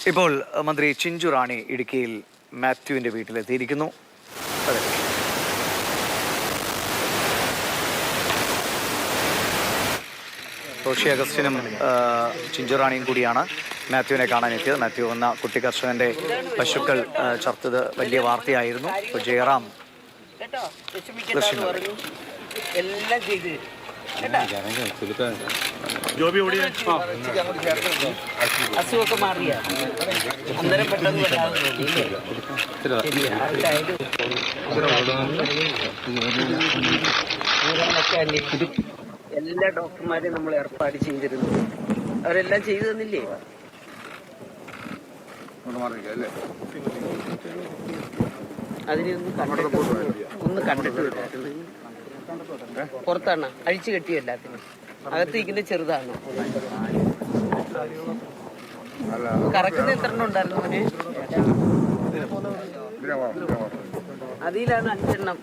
ഇപ്പോൾ മന്ത്രി ചിഞ്ചു റാണി ഇടുക്കിയിൽ മാത്യുവിൻ്റെ വീട്ടിലെത്തിയിരിക്കുന്നു. റോഷി അഗസ്റ്റിനും ചിഞ്ചു റാണിയും കൂടിയാണ് മാത്യുവിനെ കാണാനെത്തിയത്. മാത്യു എന്ന കുട്ടി കർഷകന്റെ പശുക്കൾ ചത്തത് വലിയ വാർത്തയായിരുന്നു. ജയറാം എല്ലാം ചെയ്ത് അസുഖമൊക്കെ മാറിയ അന്നേരം പെട്ടെന്ന് എല്ലാ ഡോക്ടർമാരെയും നമ്മൾ ഏർപ്പാട് ചെയ്തിരുന്നു. അവരെല്ലാം ചെയ്തു തന്നില്ലേ? അതിനൊന്ന് കണ്ടിട്ട് വിട്ടായിരുന്നു. പുറത്താണ് അഴിച്ചു കെട്ടിയ എല്ലാത്തിനും. അകത്തിരിക്കുന്ന ചെറുതാണ്. കറക്കുന്ന എത്ര എണ്ണം ഉണ്ടായിരുന്നു മോനെ? അതിലാണ് 5 എണ്ണം.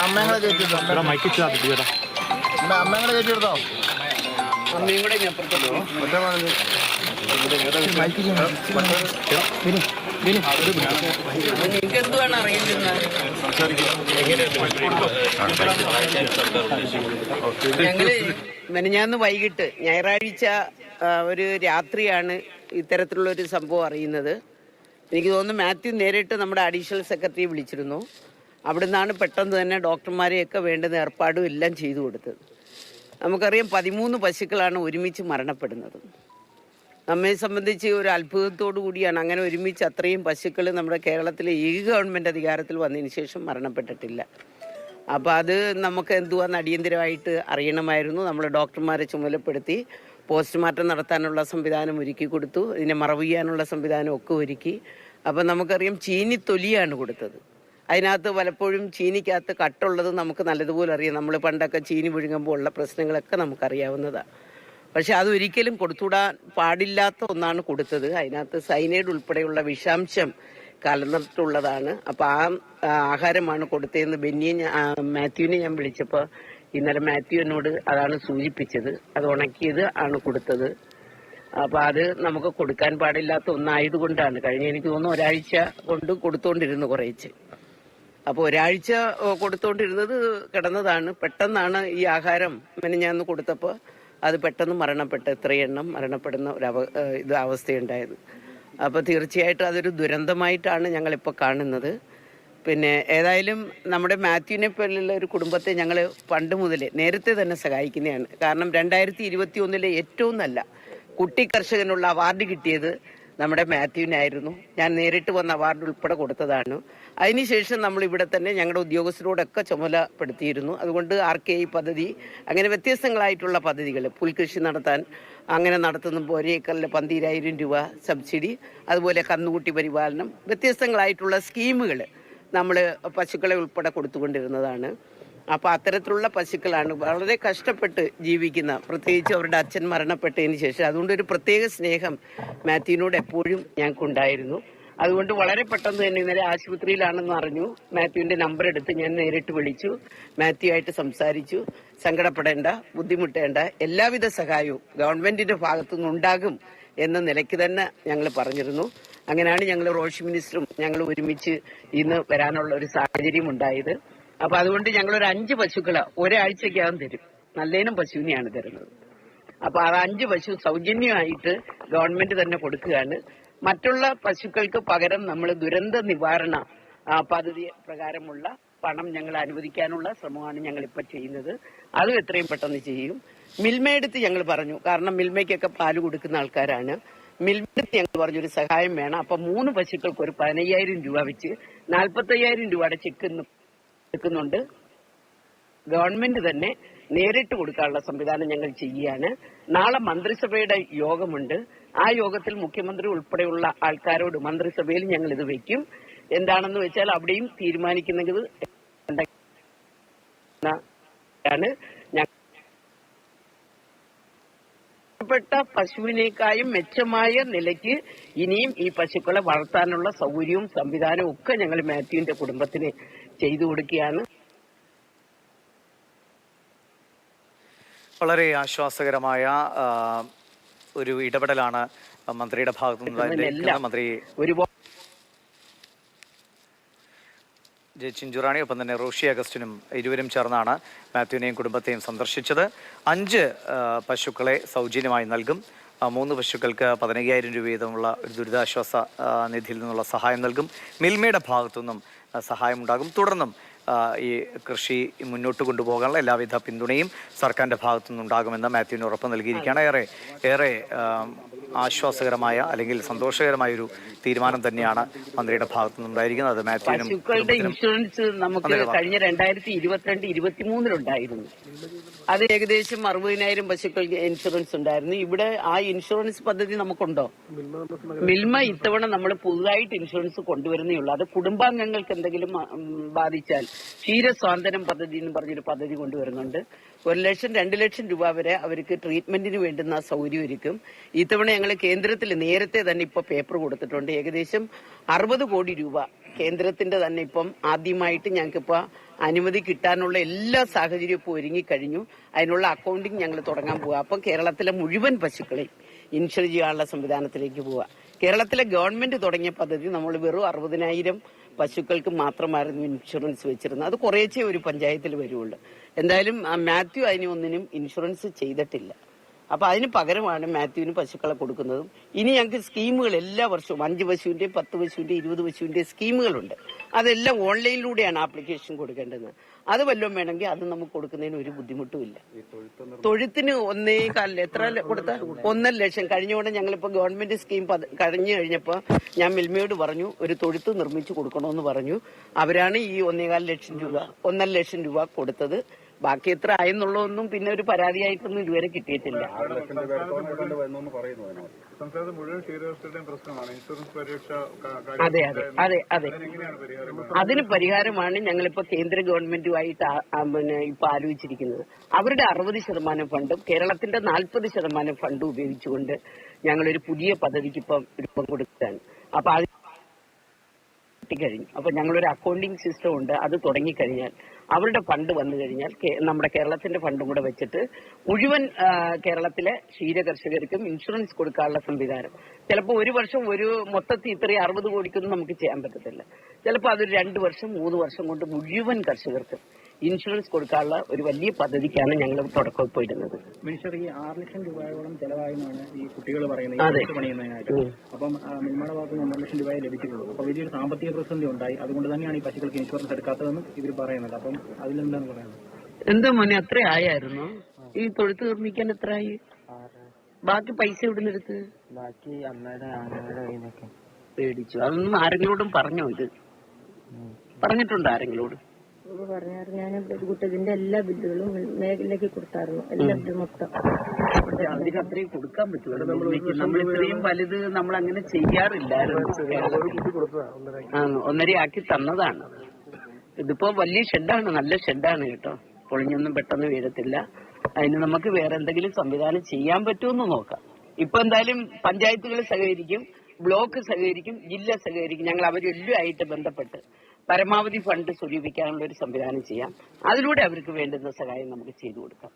അമ്മങ്ങളെ കയറ്റിട്ടോ, അമ്മങ്ങളെ കയറ്റിയെടുത്തോ. അമ്മയും കൂടെ ഞാൻ അപ്പുറത്തോട്ടോ. നിങ്ങൾക്ക് എന്തുവാണ് അറിയേണ്ടത്? ഞങ്ങള് മെനഞ്ഞാന്ന് വൈകിട്ട് ഞായറാഴ്ച ഒരു രാത്രിയാണ് ഇത്തരത്തിലുള്ളൊരു സംഭവം അറിയുന്നത്. എനിക്ക് തോന്നുന്നു മാത്യു നേരിട്ട് നമ്മുടെ അഡീഷണൽ സെക്രട്ടറിയെ വിളിച്ചിരുന്നു. അവിടെ നിന്നാണ് പെട്ടെന്ന് തന്നെ ഡോക്ടർമാരെയൊക്കെ വേണ്ടുന്ന ഏർപ്പാടും എല്ലാം ചെയ്തു കൊടുത്തത്. നമുക്കറിയാം 13 പശുക്കളാണ് ഒരുമിച്ച് മരണപ്പെടുന്നത്. നമ്മെ സംബന്ധിച്ച് ഒരു അത്ഭുതത്തോടു കൂടിയാണ് അങ്ങനെ ഒരുമിച്ച് അത്രയും പശുക്കൾ നമ്മുടെ കേരളത്തിലെ ഈ ഗവൺമെൻറ് അധികാരത്തിൽ വന്നതിന് ശേഷം മരണപ്പെട്ടിട്ടില്ല. അപ്പോൾ അത് നമുക്ക് എന്തുവാന്ന് അടിയന്തരമായിട്ട് അറിയണമായിരുന്നു. നമ്മൾ ഡോക്ടർമാരെ ചുമതലപ്പെടുത്തി പോസ്റ്റ്മോർട്ടം നടത്താനുള്ള സംവിധാനം ഒരുക്കി കൊടുത്തു. ഇതിനെ മറവ് ചെയ്യാനുള്ള സംവിധാനം ഒക്കെ ഒരുക്കി. അപ്പം നമുക്കറിയാം ചീനിത്തൊലിയാണ് കൊടുത്തത്. അതിനകത്ത് പലപ്പോഴും ചീനിക്കകത്ത് കട്ടുള്ളത് നമുക്ക് നല്ലതുപോലെ അറിയാം. നമ്മൾ പണ്ടൊക്കെ ചീനി വിഴുങ്ങുമ്പോൾ ഉള്ള പ്രശ്നങ്ങളൊക്കെ നമുക്കറിയാവുന്നതാണ്. പക്ഷെ അതൊരിക്കലും കൊടുത്തുവിടാൻ പാടില്ലാത്ത ഒന്നാണ് കൊടുത്തത്. അതിനകത്ത് സൈനൈഡ് ഉൾപ്പെടെയുള്ള വിഷാംശം കലർന്നിട്ടുള്ളതാണ്. അപ്പോൾ ആ ആഹാരമാണ് കൊടുത്തതെന്ന് മാത്യുവിനെ ഞാൻ വിളിച്ചപ്പോൾ ഇന്നലെ മാത്യു എന്നോട് അതാണ് സൂചിപ്പിച്ചത്. അത് ഉണക്കിയത് ആണ് കൊടുത്തത്. അപ്പോൾ അത് നമുക്ക് കൊടുക്കാൻ പാടില്ലാത്ത ഒന്നായതുകൊണ്ടാണ് കഴിഞ്ഞ എനിക്ക് തോന്നുന്നു ഒരാഴ്ച കൊണ്ട് കൊടുത്തുകൊണ്ടിരുന്നു കുറേച്ച്. അപ്പോൾ ഒരാഴ്ച കൊടുത്തുകൊണ്ടിരുന്നത് കിടന്നതാണ്. പെട്ടെന്നാണ് ഈ ആഹാരം ഞാൻ കൊടുത്തപ്പോൾ അത് പെട്ടെന്ന് മരണപ്പെട്ട് ഇത്രയും എണ്ണം മരണപ്പെടുന്ന ഒരു അവസ്ഥയുണ്ടായത്. അപ്പോൾ തീർച്ചയായിട്ടും അതൊരു ദുരന്തമായിട്ടാണ് ഞങ്ങളിപ്പോൾ കാണുന്നത്. പിന്നെ ഏതായാലും നമ്മുടെ മാത്യുവിനെ പോലുള്ള ഒരു കുടുംബത്തെ ഞങ്ങൾ പണ്ട് മുതലേ നേരത്തെ തന്നെ സഹായിക്കുന്നതാണ്. കാരണം 2021 ഏറ്റവും നല്ല കുട്ടി കർഷകനുള്ള അവാർഡ് കിട്ടിയത് നമ്മുടെ മാത്യുവിനായിരുന്നു. ഞാൻ നേരിട്ട് വന്ന അവാർഡ് ഉൾപ്പെടെ കൊടുത്തതാണ്. അതിനുശേഷം നമ്മൾ ഇവിടെ തന്നെ ഞങ്ങളുടെ ഉദ്യോഗസ്ഥരോടൊക്കെ ചുമതലപ്പെടുത്തിയിരുന്നു. അതുകൊണ്ട് RKI പദ്ധതി അങ്ങനെ വ്യത്യസ്തങ്ങളായിട്ടുള്ള പദ്ധതികൾ പുൽകൃഷി നടത്താൻ അങ്ങനെ നടത്തുമ്പോൾ ഒരേക്കറിൽ 12,000 രൂപ സബ്സിഡി, അതുപോലെ കന്നുകുട്ടി പരിപാലനം, വ്യത്യസ്തങ്ങളായിട്ടുള്ള സ്കീമുകൾ നമ്മൾ പശുക്കളെ ഉൾപ്പെടെ കൊടുത്തുകൊണ്ടിരുന്നതാണ്. അപ്പോൾ അത്തരത്തിലുള്ള പശുക്കളാണ് വളരെ കഷ്ടപ്പെട്ട് ജീവിക്കുന്ന, പ്രത്യേകിച്ച് അവരുടെ അച്ഛൻ മരണപ്പെട്ടതിന് ശേഷം. അതുകൊണ്ടൊരു പ്രത്യേക സ്നേഹം മാത്യുവിനോട് എപ്പോഴും ഞങ്ങൾക്കുണ്ടായിരുന്നു. അതുകൊണ്ട് വളരെ പെട്ടെന്ന് തന്നെ ഇന്നലെ ആശുപത്രിയിലാണെന്ന് അറിഞ്ഞു. മാത്യുവിൻ്റെ നമ്പർ എടുത്ത് ഞാൻ നേരിട്ട് വിളിച്ചു. മാത്യു ആയിട്ട് സംസാരിച്ചു. സങ്കടപ്പെടേണ്ട, ബുദ്ധിമുട്ടേണ്ട, എല്ലാവിധ സഹായവും ഗവൺമെന്റിന്റെ ഭാഗത്തുനിന്നുണ്ടാകും എന്ന നിലയ്ക്ക് തന്നെ ഞങ്ങൾ പറഞ്ഞിരുന്നു. അങ്ങനെയാണ് ഞങ്ങൾ റോഷി മിനിസ്റ്ററും ഞങ്ങൾ ഒരുമിച്ച് ഇന്ന് വരാനുള്ള ഒരു സാഹചര്യം ഉണ്ടായത്. അപ്പൊ അതുകൊണ്ട് ഞങ്ങളൊരു 5 പശുക്കളെ ഒരാഴ്ചക്കകം തരും. നല്ലേനും പശുവിനെയാണ് തരുന്നത്. അപ്പൊ ആ 5 പശു സൗജന്യമായിട്ട് ഗവൺമെന്റ് തന്നെ കൊടുക്കുകയാണ്. മറ്റുള്ള പശുക്കൾക്ക് പകരം നമ്മൾ ദുരന്ത നിവാരണ പദ്ധതി പ്രകാരമുള്ള പണം ഞങ്ങൾ അനുവദിക്കാനുള്ള ശ്രമമാണ് ഞങ്ങൾ ഇപ്പൊ ചെയ്യുന്നത്. അതും എത്രയും പെട്ടെന്ന് ചെയ്യും. മിൽമയെടുത്ത് ഞങ്ങൾ പറഞ്ഞു, കാരണം മിൽമയ്ക്കൊക്കെ പാല് കൊടുക്കുന്ന ആൾക്കാരാണ്. മിൽമയെടുത്ത് ഞങ്ങൾ പറഞ്ഞൊരു സഹായം വേണം. അപ്പൊ 3 പശുക്കൾക്ക് ഒരു 15,000 രൂപ വെച്ച് 45,000 രൂപയുടെ ചെക്ക് എടുക്കുന്നുണ്ട്. ഗവൺമെന്റ് തന്നെ നേരിട്ട് കൊടുക്കാനുള്ള സംവിധാനം ഞങ്ങൾ ചെയ്യുകയാണ്. നാളെ മന്ത്രിസഭയുടെ യോഗമുണ്ട്. ആ യോഗത്തിൽ മുഖ്യമന്ത്രി ഉൾപ്പെടെയുള്ള ആൾക്കാരോട് മന്ത്രിസഭയിൽ ഞങ്ങൾ ഇത് വെക്കും. എന്താണെന്ന് വെച്ചാൽ അവിടെയും തീരുമാനിക്കുന്നത് പ്പെട്ട പശുവിനേക്കാളും മെച്ചമായ നിലയ്ക്ക് ഇനിയും ഈ പശുക്കളെ വളർത്താനുള്ള സൗകര്യവും സംവിധാനവും ഒക്കെ ഞങ്ങൾ മാത്യുവിന്റെ കുടുംബത്തിന് ചെയ്തു കൊടുക്കുകയാണ്. വളരെ ആശ്വാസകരമായ ഒരു ഇടപെടലാണ് മന്ത്രിയുടെ ഭാഗത്തുനിന്ന്. മന്ത്രി ജെ ചിഞ്ചുറാണി ഒപ്പം തന്നെ റോഷി അഗസ്റ്റിനും ഇരുവരും ചേർന്നാണ് മാത്യുവിനെയും കുടുംബത്തെയും സന്ദർശിച്ചത്. 5 പശുക്കളെ സൗജന്യമായി നൽകും. 3 പശുക്കൾക്ക് 15,000 രൂപ വീതമുള്ള ഒരു ദുരിതാശ്വാസ നിധിയിൽ നിന്നുള്ള സഹായം നൽകും. മിൽമയുടെ ഭാഗത്തുനിന്നും സഹായം ഉണ്ടാകും. തുടർന്നും ഈ കൃഷി മുന്നോട്ട് കൊണ്ടുപോകാനുള്ള എല്ലാവിധ പിന്തുണയും സർക്കാരിൻ്റെ ഭാഗത്തു നിന്നുണ്ടാകുമെന്ന് മാത്യുവിന് ഉറപ്പ് നൽകിയിരിക്കുകയാണ്. ഏറെ ആശ്വാസകരമായ അല്ലെങ്കിൽ സന്തോഷകരമായ ഒരു തീരുമാനം തന്നെയാണ് മന്ത്രിയുടെ ഭാഗത്തു നിന്നുണ്ടായിരിക്കുന്നത്. അത് മാത്യുവിനും പശുക്കളുടെ ഇൻഷുറൻസ് നമുക്ക് കഴിഞ്ഞ 2022-23 ഉണ്ടായിരുന്നു. അത് ഏകദേശം 60,000 പശുക്കൾക്ക് ഇൻഷുറൻസ് ഉണ്ടായിരുന്നു. ഇവിടെ ആ ഇൻഷുറൻസ് പദ്ധതി നമുക്കുണ്ടോ? മിൽമ ഇത്തവണ നമ്മൾ പുതുതായിട്ട് ഇൻഷുറൻസ് കൊണ്ടുവരുന്നേ ഉള്ളൂ. അത് കുടുംബാംഗങ്ങൾക്ക് എന്തെങ്കിലും ബാധിച്ചാൽ ക്ഷീരസ്വാതന്ത്ര്യം പദ്ധതി എന്ന് പറഞ്ഞൊരു പദ്ധതി കൊണ്ടുവരുന്നുണ്ട്. 1 ലക്ഷം 2 ലക്ഷം രൂപ വരെ അവർക്ക് ട്രീറ്റ്മെന്റിന് വേണ്ടുന്ന സൗകര്യം ഒരുക്കും. ഇത്തവണ ഞങ്ങൾ കേന്ദ്രത്തിൽ നേരത്തെ തന്നെ ഇപ്പൊ പേപ്പർ കൊടുത്തിട്ടുണ്ട്. ഏകദേശം 60 കോടി രൂപ കേന്ദ്രത്തിന്റെ തന്നെ ഇപ്പം ആദ്യമായിട്ട് ഞങ്ങൾക്കിപ്പോ അനുമതി കിട്ടാനുള്ള എല്ലാ സാഹചര്യവും ഇപ്പോൾ ഒരുങ്ങിക്കഴിഞ്ഞു. അതിനുള്ള അക്കൗണ്ടിങ് ഞങ്ങൾ തുടങ്ങാൻ പോവുക. അപ്പം കേരളത്തിലെ മുഴുവൻ പശുക്കളെയും ഇൻഷുർ ചെയ്യാനുള്ള സംവിധാനത്തിലേക്ക് പോവുക. കേരളത്തിലെ ഗവൺമെന്റ് തുടങ്ങിയ പദ്ധതി നമ്മൾ വെറും 60,000 പശുക്കൾക്ക് മാത്രമായിരുന്നു ഇൻഷുറൻസ് വെച്ചിരുന്നത്. അത് കുറേച്ചേ ഒരു പഞ്ചായത്തിൽ വരുള്ളൂ. എന്തായാലും മാത്യു അതിനൊന്നിനും ഇൻഷുറൻസ് ചെയ്തിട്ടില്ല. അപ്പൊ അതിന് പകരമാണ് മാത്യുവിന് പശുക്കളെ കൊടുക്കുന്നതും. ഇനി ഞങ്ങൾക്ക് സ്കീമുകൾ എല്ലാ വർഷവും 5 പശുവിന്റെ 10 പശുവിന്റെ 20 പശുവിന്റെ സ്കീമുകളുണ്ട്. അതെല്ലാം ഓൺലൈനിലൂടെയാണ് ആപ്ലിക്കേഷൻ കൊടുക്കേണ്ടത്. അത് വല്ലതും വേണമെങ്കിൽ അത് നമുക്ക് കൊടുക്കുന്നതിന് ഒരു ബുദ്ധിമുട്ടുമില്ല. തൊഴുത്തിന് 1.25 എത്ര കൊടുത്ത 1.5 ലക്ഷം കഴിഞ്ഞോടെ ഞങ്ങളിപ്പോ ഗവൺമെന്റ് സ്കീം കഴിഞ്ഞു കഴിഞ്ഞപ്പോ ഞാൻ മിൽമയോട് പറഞ്ഞു ഒരു തൊഴുത്ത് നിർമ്മിച്ചു കൊടുക്കണമെന്ന് പറഞ്ഞു. അവരാണ് ഈ 1.5 ലക്ഷം രൂപ കൊടുത്തത്. ബാക്കി എത്ര ആയെന്നുള്ളതൊന്നും പിന്നെ ഒരു പരാതിയായിട്ടൊന്നും ഇതുവരെ കിട്ടിയിട്ടില്ല. അതെ അതെ അതെ അതെ അതിന് പരിഹാരമാണ് ഞങ്ങളിപ്പോ കേന്ദ്ര ഗവൺമെന്റുമായിട്ട് ഇപ്പൊ ആലോചിച്ചിരിക്കുന്നത്. അവരുടെ 60% ഫണ്ടും കേരളത്തിന്റെ 40% ഫണ്ടും ഉപയോഗിച്ചുകൊണ്ട് ഞങ്ങളൊരു പുതിയ പദ്ധതിക്ക് ഇപ്പം രൂപം കൊടുക്കുകയാണ്. അപ്പൊ അത് കഴിഞ്ഞു. അപ്പൊ ഞങ്ങളൊരു അക്കൗണ്ടിങ് സിസ്റ്റം ഉണ്ട്. അത് തുടങ്ങിക്കഴിഞ്ഞാൽ അവരുടെ ഫണ്ട് വന്നു കഴിഞ്ഞാൽ നമ്മുടെ കേരളത്തിന്റെ ഫണ്ടും കൂടെ വെച്ചിട്ട് മുഴുവൻ കേരളത്തിലെ ക്ഷീരകർഷകർക്കും ഇൻഷുറൻസ് കൊടുക്കാനുള്ള സംവിധാനം. ചിലപ്പോൾ ഒരു വർഷം ഒരു മൊത്തത്തിൽ ഇത്രയും 60 കോടിക്കൊന്നും നമുക്ക് ചെയ്യാൻ പറ്റത്തില്ല. ചിലപ്പോൾ അതൊരു 2 വർഷം 3 വർഷം കൊണ്ട് മുഴുവൻ കർഷകർക്കും ഇൻഷുറൻസ് കൊടുക്കാനുള്ള ഒരു വലിയ പദ്ധതിക്കാണ് ഞങ്ങൾ തുടക്കം പോയിരുന്നത്. മിനിസ്റ്റർ, ഈ 6 ലക്ഷം രൂപയോളം ചെലവായെന്നാണ് ഈ കുട്ടികൾ പറയുന്നത് പണിയുന്നതിനായിട്ട്. അപ്പം മിൽമയുടെ ഭാഗത്ത് 1.5 ലക്ഷം രൂപയെ ലഭിച്ചിട്ടുള്ളൂ. അപ്പൊ വലിയൊരു സാമ്പത്തിക പ്രതിസന്ധി ഉണ്ടായി. അതുകൊണ്ട് തന്നെയാണ് ഈ പശുക്കൾക്ക് ഇൻഷുറൻസ് എടുക്കാത്തതെന്നും ഇവർ പറയുന്നത്. അപ്പം അതിലെന്താണ് പറയുന്നത്? എന്താ മോനെ അത്ര ആയായിരുന്നു ഈ തൊഴുത്ത് നിർമ്മിക്കാൻ? എത്ര ആയി? ബാക്കി പൈസ ഇവിടുന്ന് എടുത്ത് ബാക്കി അമ്മയുടെ കയ്യിലൊക്കെ പേടിച്ചു. അതൊന്നും ആരെങ്കിലോടും പറഞ്ഞോ? ഇത് പറഞ്ഞിട്ടുണ്ടോ ആരെങ്കിലോട്? പറഞ്ഞായിരുന്നു. ഞാൻ കുട്ടതിന്റെ എല്ലാ ബില്ലുകളും മേഖലയിലേക്ക് കൊടുത്തായിരുന്നു. എല്ലാ ബില്ലും മൊത്തം. അതിന് അത്രയും കൊടുക്കാൻ പറ്റുമോ? നമ്മൾ ഇത്രയും വലുത് നമ്മൾ അങ്ങനെ ചെയ്യാറില്ലായിരുന്നു. 1.5 ആക്കി തന്നതാണ്. ഇതിപ്പോ വലിയ ഷെഡാണ്, നല്ല ഷെഡാണ് കേട്ടോ. പൊളിഞ്ഞൊന്നും പെട്ടെന്ന് വീഴത്തില്ല. അതിന് നമുക്ക് വേറെ എന്തെങ്കിലും സംവിധാനം ചെയ്യാൻ പറ്റുമെന്ന് നോക്കാം. ഇപ്പൊ എന്തായാലും പഞ്ചായത്തുകൾ സഹകരിക്കും, ബ്ലോക്ക് സഹകരിക്കും, ജില്ല സഹകരിക്കും. ഞങ്ങൾ അവരെല്ലാം ആയിട്ട് ബന്ധപ്പെട്ട് പരമാവധി ഫണ്ട് സ്വരൂപിക്കാനുള്ള ഒരു സംവിധാനം ചെയ്യാം. അതിലൂടെ അവർക്ക് വേണ്ടുന്ന സഹായം നമുക്ക് ചെയ്തു കൊടുക്കാം.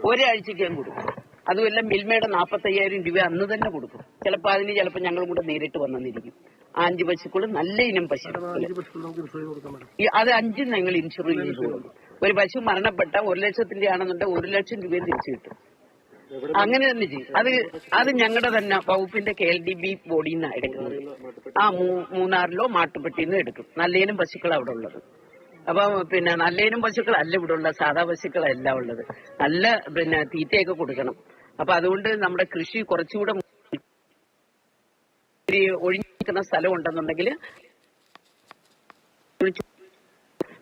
ഒരാഴ്ചയ്ക്കും കൊടുക്കും. അതുമല്ല മിൽമയുടെ 45,000 രൂപ അന്ന് തന്നെ കൊടുക്കും. ചിലപ്പോൾ ഞങ്ങളും കൂടെ നേരിട്ട് വന്നിരിക്കും. 5 പശുക്കൾ നല്ല ഇനം പശുക്കൾ അത് 5 ഞങ്ങൾ ഇൻഷുർ ചെയ്ത് കൊടുക്കും. ഒരു പശു മരണപ്പെട്ട 1 ലക്ഷത്തിന്റെ ആണെന്നുണ്ടെങ്കിൽ 1 ലക്ഷം രൂപയും തിരിച്ചു കിട്ടും. അങ്ങനെ തന്നെ ചെയ്യും. അത് ഞങ്ങളുടെ തന്നെ വകുപ്പിന്റെ KLDB ബോഡിയിൽ നിന്നാണ് എടുക്കുന്നത്. ആ മൂന്നാറിലോ മാട്ടുപ്പെട്ടിന്ന് എടുക്കും. നല്ലയിനം പശുക്കൾ അവിടെ ഉള്ളത്. അപ്പൊ പിന്നെ നല്ലയിനം പശുക്കളല്ല ഇവിടെ ഉള്ള, സാധാ പശുക്കളല്ല ഉള്ളത്. നല്ല തീറ്റയൊക്കെ കൊടുക്കണം. അപ്പൊ അതുകൊണ്ട് നമ്മുടെ കൃഷി കുറച്ചുകൂടെ ഒഴിഞ്ഞിരിക്കുന്ന സ്ഥലം ഉണ്ടെന്നുണ്ടെങ്കിൽ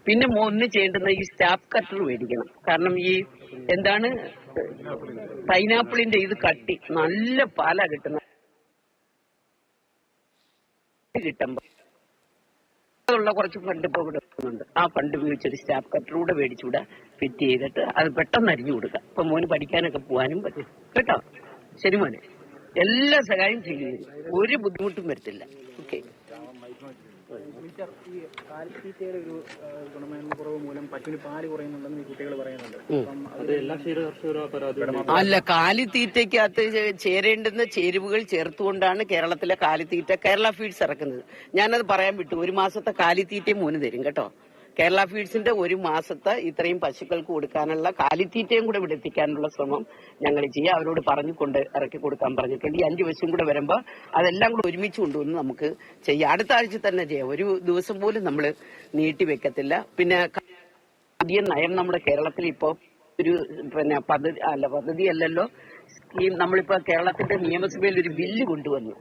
പിന്നെ ഒന്ന് ചെയ്യേണ്ടുന്ന ഈ സ്റ്റാഫ് കട്ടർ മേടിക്കണം. കാരണം ഈ എന്താണ് പൈനാപ്പിളിന്റെ ഇത് കട്ടി നല്ല പാലാ കിട്ടുന്ന കിട്ടുമ്പോ ഉള്ള കുറച്ച് ഫണ്ട് ഇപ്പൊ കൊടുക്കുന്നുണ്ട്. ആ ഫണ്ട് ഉപയോഗിച്ചൊരു സ്റ്റാഫ് കട്ടറൂടെ മേടിച്ചുകൂടെ ഫിറ്റ് ചെയ്തിട്ട് അത് പെട്ടെന്ന് അരിഞ്ഞു കൊടുക്കുക. ഇപ്പൊ മോന് പഠിക്കാനൊക്കെ പോകാനും പറ്റും കേട്ടോ. ശരി മോനെ, എല്ലാ സഹായം ചെയ്യും, ഒരു ബുദ്ധിമുട്ടും വരത്തില്ല. ഓക്കെ. ഈ കാലിത്തീറ്റയുടെ ഒരു ഗുണമേന്മ കുറവ് മൂലം പശുവിന് പാല് കുറയുന്നുണ്ടെന്ന് ഈ കുട്ടികൾ പറയുന്നുണ്ട്. അല്ല, കാലിത്തീറ്റയ്ക്കകത്ത് ചേരേണ്ടുന്ന ചേരുവകൾ ചേർത്തുകൊണ്ടാണ് കേരളത്തിലെ കാലിത്തീറ്റ കേരള ഫീഡ്സ് ഇറക്കുന്നത്. ഞാനത് പറയാൻ വിട്ടു. ഒരു മാസത്തെ കാലിത്തീറ്റയും മോന് തരും കേട്ടോ. കേരള ഫീഡ്സിന്റെ ഒരു മാസത്തെ ഇത്രയും പശുക്കൾക്ക് കൊടുക്കാനുള്ള കാലിത്തീറ്റയും കൂടെ ഇവിടെ എത്തിക്കാനുള്ള ശ്രമം ഞങ്ങൾ ചെയ്യുക. അവരോട് പറഞ്ഞുകൊണ്ട് ഇറക്കി കൊടുക്കാൻ പറഞ്ഞിട്ടുണ്ട്. ഈ 5 പശുവും കൂടെ വരുമ്പോൾ അതെല്ലാം കൂടെ ഒരുമിച്ച് കൊണ്ടുവന്ന് നമുക്ക് ചെയ്യാം. അടുത്ത ആഴ്ച തന്നെ ചെയ്യാം. ഒരു ദിവസം പോലും നമ്മൾ നീട്ടി വെക്കത്തില്ല. പിന്നെ പുതിയ നയം നമ്മുടെ കേരളത്തിൽ ഇപ്പോൾ ഒരു പദ്ധതി അല്ലല്ലോ, സ്കീം. നമ്മളിപ്പോ കേരളത്തിന്റെ നിയമസഭയിൽ ഒരു ബില്ല് കൊണ്ടുവന്നു.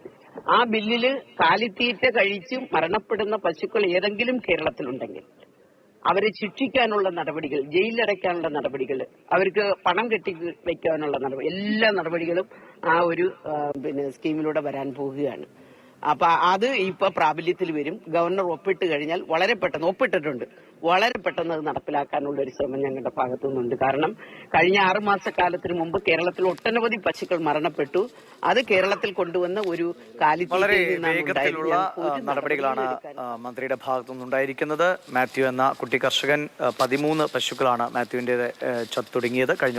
ആ ബില്ലില് കാലിത്തീറ്റ കഴിച്ച് മരണപ്പെടുന്ന പശുക്കൾ ഏതെങ്കിലും കേരളത്തിലുണ്ടെങ്കിൽ അവരെ ശിക്ഷിക്കാനുള്ള നടപടികൾ, ജയിലിലടയ്ക്കാനുള്ള നടപടികൾ, അവർക്ക് പണം കെട്ടി വെക്കാനുള്ള നടപടി, എല്ലാ നടപടികളും ആ ഒരു സ്കീമിലൂടെ വരാൻ പോവുകയാണ്. അപ്പൊ അത് ഇപ്പൊ പ്രാബല്യത്തിൽ വരും. ഗവർണർ ഒപ്പിട്ട് കഴിഞ്ഞാൽ വളരെ പെട്ടെന്ന്, ഒപ്പിട്ടിട്ടുണ്ട്, വളരെ പെട്ടെന്ന് അത് നടപ്പിലാക്കാനുള്ള ഒരു ശ്രമം ഞങ്ങളുടെ ഭാഗത്തു നിന്നുണ്ട്. കാരണം കഴിഞ്ഞ 6 മാസക്കാലത്തിന് മുമ്പ് കേരളത്തിൽ ഒട്ടനവധി പശുക്കൾ മരണപ്പെട്ടു. അത് കേരളത്തിൽ കൊണ്ടുവന്ന ഒരു വളരെ വേഗത്തിലുള്ള നടപടികളാണ് മന്ത്രിയുടെ ഭാഗത്തു നിന്നുണ്ടായിരിക്കുന്നത്. മാത്യു എന്ന കുട്ടി കർഷകൻ 13 പശുക്കളാണ് മാത്യുവിന്റെ ചത്തൊടുങ്ങിയത് കഴിഞ്ഞ